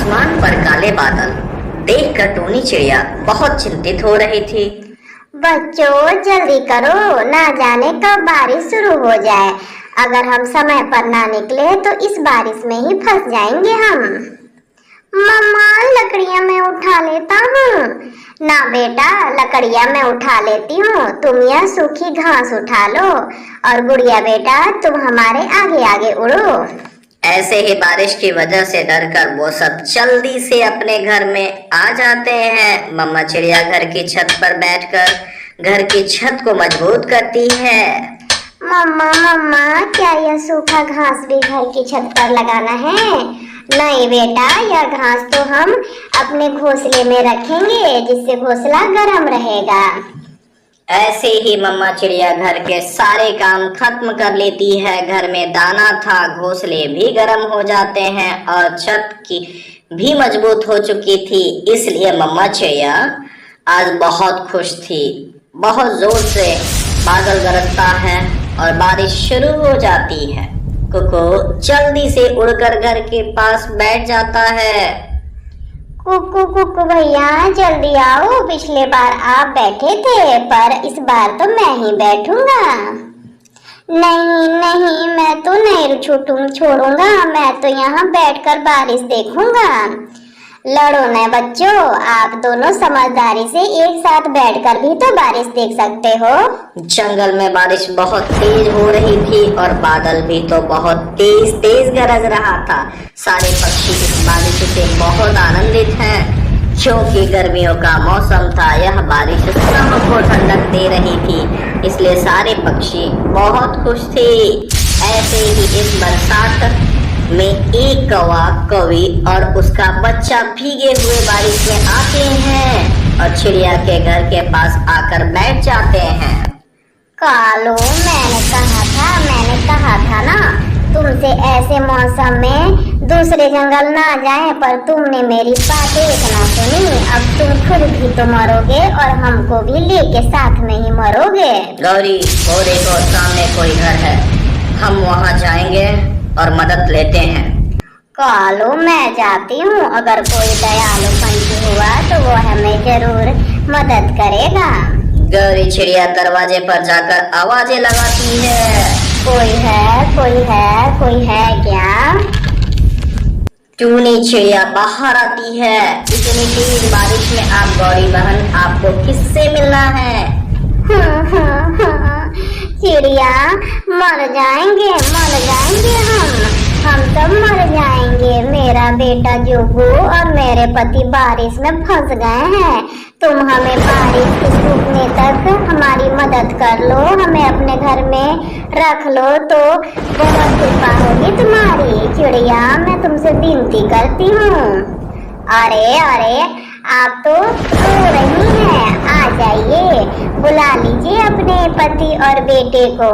आसमान पर काले बादल देखकर टूनी चिड़िया बहुत चिंतित हो रही थी। बच्चों जल्दी करो, ना जाने कब बारिश शुरू हो जाए। अगर हम समय पर ना निकले तो इस बारिश में ही फंस जाएंगे हम। मम्मा लकड़ियां मैं उठा लेता हूँ। ना बेटा, लकड़ियां मैं उठा लेती हूँ, तुम यह सूखी घास उठा लो। और गुड़िया बेटा तुम हमारे आगे आगे उड़ो। ऐसे ही बारिश की वजह से डरकर वो सब जल्दी से अपने घर में आ जाते हैं। मम्मा चिड़िया घर की छत पर बैठकर घर की छत को मजबूत करती है। मम्मा मम्मा क्या यह सूखा घास भी घर की छत पर लगाना है? नहीं बेटा, यह घास तो हम अपने घोंसले में रखेंगे, जिससे घोंसला गर्म रहेगा। ऐसे ही मम्मा चिड़िया घर के सारे काम खत्म कर लेती है। घर में दाना था, घोंसले भी गर्म हो जाते हैं और छत की भी मजबूत हो चुकी थी। इसलिए मम्मा चिड़िया आज बहुत खुश थी। बहुत जोर से बादल गरजता है और बारिश शुरू हो जाती है। कुकू जल्दी से उड़कर घर के पास बैठ जाता है। कुकू कुकू भैया जल्दी आओ, पिछले बार आप बैठे थे पर इस बार तो मैं ही बैठूंगा। नहीं नहीं, मैं तो नहीं छोड़ूंगा, मैं तो यहाँ बैठकर बारिश देखूंगा। लड़ो न बच्चों, आप दोनों समझदारी से एक साथ बैठकर भी तो बारिश देख सकते हो। जंगल में बारिश बहुत तेज हो रही थी और बादल भी तो बहुत तेज तेज गरज रहा था। सारे पक्षी इस बारिश से बहुत आनंदित हैं, क्योंकि गर्मियों का मौसम था। यह बारिश सबको ठंडक दे रही थी, इसलिए सारे पक्षी बहुत खुश थे। ऐसे ही इस बरसात में एक कौवा, कौवी और उसका बच्चा भीगे हुए बारिश में आते हैं और चिड़िया के घर के पास आकर बैठ जाते हैं। कालो, मैंने कहा था ना तुमसे ऐसे मौसम में दूसरे जंगल ना जाएं, पर तुमने मेरी बात एक ना सुनी। अब तुम खुद भी तो मरोगे और हमको भी लेके साथ में ही मरोगे। गौरी, वो देखो सामने कोई घर है, हम वहाँ जाएंगे और मदद लेते हैं। कालो, मैं जाती हूँ, अगर कोई दयालु पंछी हुआ तो वो हमें जरूर मदद करेगा। गौरी चिड़िया दरवाजे पर जाकर आवाजें लगाती है। कोई है क्या? टूनी चिड़िया बाहर आती है। इतनी तेज बारिश में आप गौरी बहन, आपको किससे मिलना है? चिड़िया, मर जाएंगे हम सब मर जाएंगे। मेरा बेटा जोगू और मेरे पति बारिश में फंस गए हैं। तुम हमें बारिश के सूखने तक हमारी मदद कर लो, हमें अपने घर में रख लो तो बहुत कृपा होगी तुम्हारी। चिड़िया, मैं तुमसे विनती करती हूँ। अरे आप तो रो रही हैं, आ जाइए, बुला लीजिए अपने पति और बेटे को।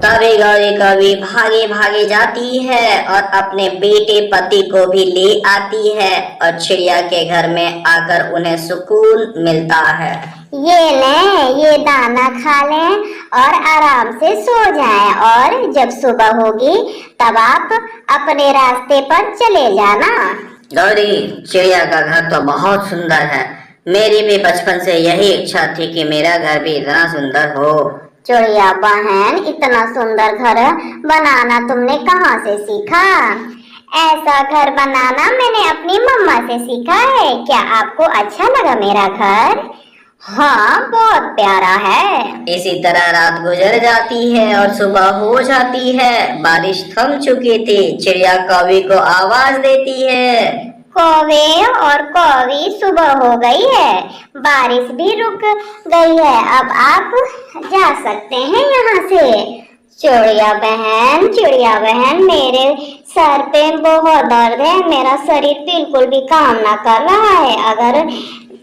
तभी गौरी कभी भागे भागे जाती है और अपने बेटे पति को भी ले आती है और चिड़िया के घर में आकर उन्हें सुकून मिलता है। ये दाना खा लें और आराम से सो जाएं, और जब सुबह होगी तब आप अपने रास्ते पर चले जाना। गौरी, चिड़िया का घर तो बहुत सुंदर है। मेरी भी बचपन से यही इच्छा थी कि मेरा घर भी इतना सुंदर हो। चिड़िया बहन, इतना सुंदर घर बनाना तुमने कहाँ से सीखा? ऐसा घर बनाना मैंने अपनी मम्मा से सीखा है। क्या आपको अच्छा लगा मेरा घर? हाँ, बहुत प्यारा है। इसी तरह रात गुजर जाती है और सुबह हो जाती है। बारिश थम चुकी थी। चिड़िया कौवी को आवाज देती है। कौवे और कौवी, सुबह हो गई है, बारिश भी रुक गई है, अब आप जा सकते हैं यहाँ से। चिड़िया बहन, मेरे सर पे बहुत दर्द है, मेरा शरीर बिल्कुल भी काम ना कर रहा है। अगर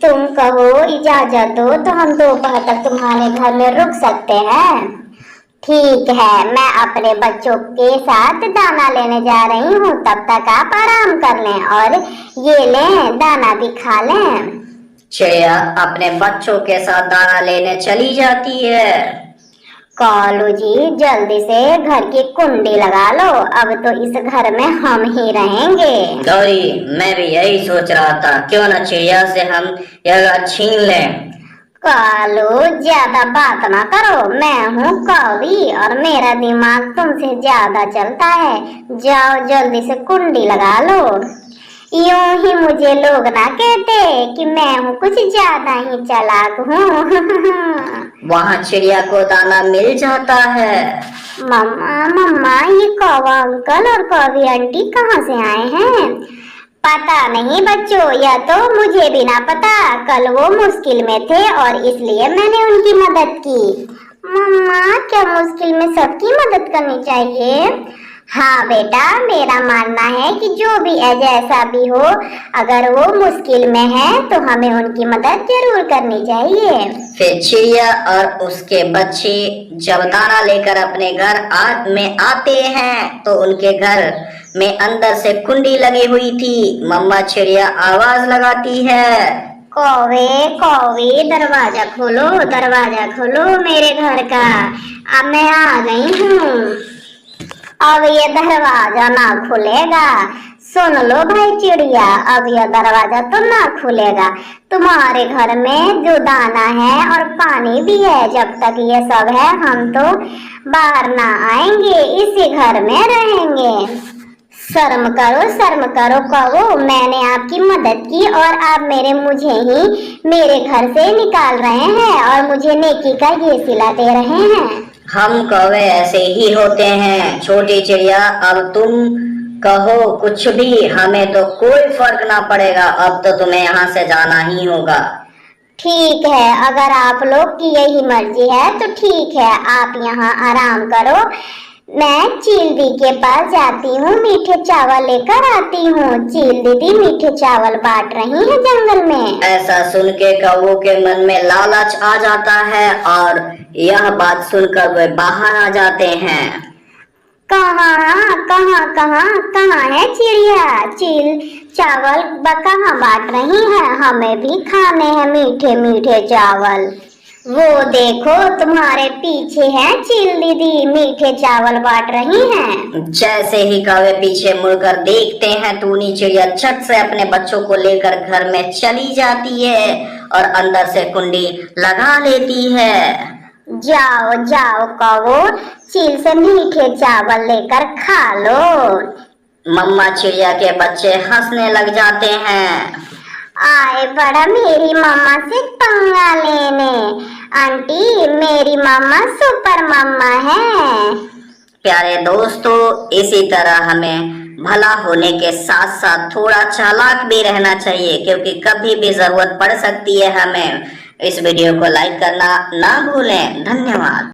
तुम कहो इजाजत दो तो हम दोपहर तक तुम्हारे घर में रुक सकते हैं। ठीक है, मैं अपने बच्चों के साथ दाना लेने जा रही हूँ, तब तक आप आराम कर लें और ये लें, दाना भी खा लें। चिड़िया अपने बच्चों के साथ दाना लेने चली जाती है। कालू जी जल्दी से घर की कुंडी लगा लो, अब तो इस घर में हम ही रहेंगे। गौरी, मैं भी यही सोच रहा था, क्यों न चिड़िया से हम यह छीन लें। कालू ज्यादा बात ना करो, मैं हूँ कौवी और मेरा दिमाग तुमसे ज्यादा चलता है। जाओ जल्दी से कुंडी लगा लो। यूं ही मुझे लोग ना कहते कि मैं हूँ कुछ ज्यादा ही चालाक हूँ। वहाँ चिड़िया को दाना मिल जाता है। मम्मा मम्मा, ये कौवा अंकल और कौवी आंटी कहाँ से आए हैं? पता नहीं बच्चों, यह तो मुझे भी ना पता। कल वो मुश्किल में थे और इसलिए मैंने उनकी मदद की। मम्मा, क्या मुश्किल में सबकी मदद करनी चाहिए? हाँ बेटा, मेरा मानना है कि जो भी है जैसा भी हो, अगर वो मुश्किल में है तो हमें उनकी मदद जरूर करनी चाहिए। फिर चिड़िया और उसके बच्चे जब दाना लेकर अपने घर में आते हैं तो उनके घर में अंदर से कुंडी लगी हुई थी। मम्मा चिड़िया आवाज लगाती है, कौवे कौवे, दरवाजा खोलो, दरवाजा खोलो मेरे घर का, अब मैं आ गई हूँ। अब ये दरवाजा ना खुलेगा। सुन लो भाई चिड़िया, अब यह दरवाजा तो ना खुलेगा। तुम्हारे घर में जो दाना है और पानी भी है, जब तक ये सब है हम तो बाहर ना आएंगे, इसी घर में रहेंगे। शर्म करो कहो, मैंने आपकी मदद की और आप मुझे ही मेरे घर से निकाल रहे हैं और मुझे नेकी का ये सिला दे रहे हैं। हम कौवे ऐसे ही होते हैं छोटी चिड़िया, अब तुम कहो कुछ भी, हमें तो कोई फर्क ना पड़ेगा। अब तो तुम्हें यहाँ से जाना ही होगा। ठीक है, अगर आप लोग की यही मर्जी है तो ठीक है, आप यहाँ आराम करो। मैं चील दी के पास जाती हूँ, मीठे चावल लेकर आती हूँ। चील दीदी मीठे चावल बांट रही है जंगल में। ऐसा सुन के कौवों के मन में लालच आ जाता है और यह बात सुनकर वे बाहर आ जाते हैं। कहाँ है चिड़िया? चील चावल कहाँ बांट रही है? हमें भी खाने हैं मीठे मीठे चावल। वो देखो तुम्हारे पीछे है चील दीदी, मीठे चावल बांट रही हैं। जैसे ही कौवे पीछे मुड़कर देखते हैं, टूनी चिड़िया झट से अपने बच्चों को लेकर घर में चली जाती है और अंदर से कुंडी लगा लेती है। जाओ जाओ कौवो, चील से मीठे चावल लेकर खा लो। मम्मा चिड़िया के बच्चे हंसने लग जाते हैं। आए बड़ा मेरी मम्मा से पंगा लेने। आंटी, मेरी मम्मा सुपर मम्मा है। प्यारे दोस्तों, इसी तरह हमें भला होने के साथ साथ थोड़ा चालाक भी रहना चाहिए, क्योंकि कभी भी जरूरत पड़ सकती है हमें। इस वीडियो को लाइक करना ना भूलें। धन्यवाद।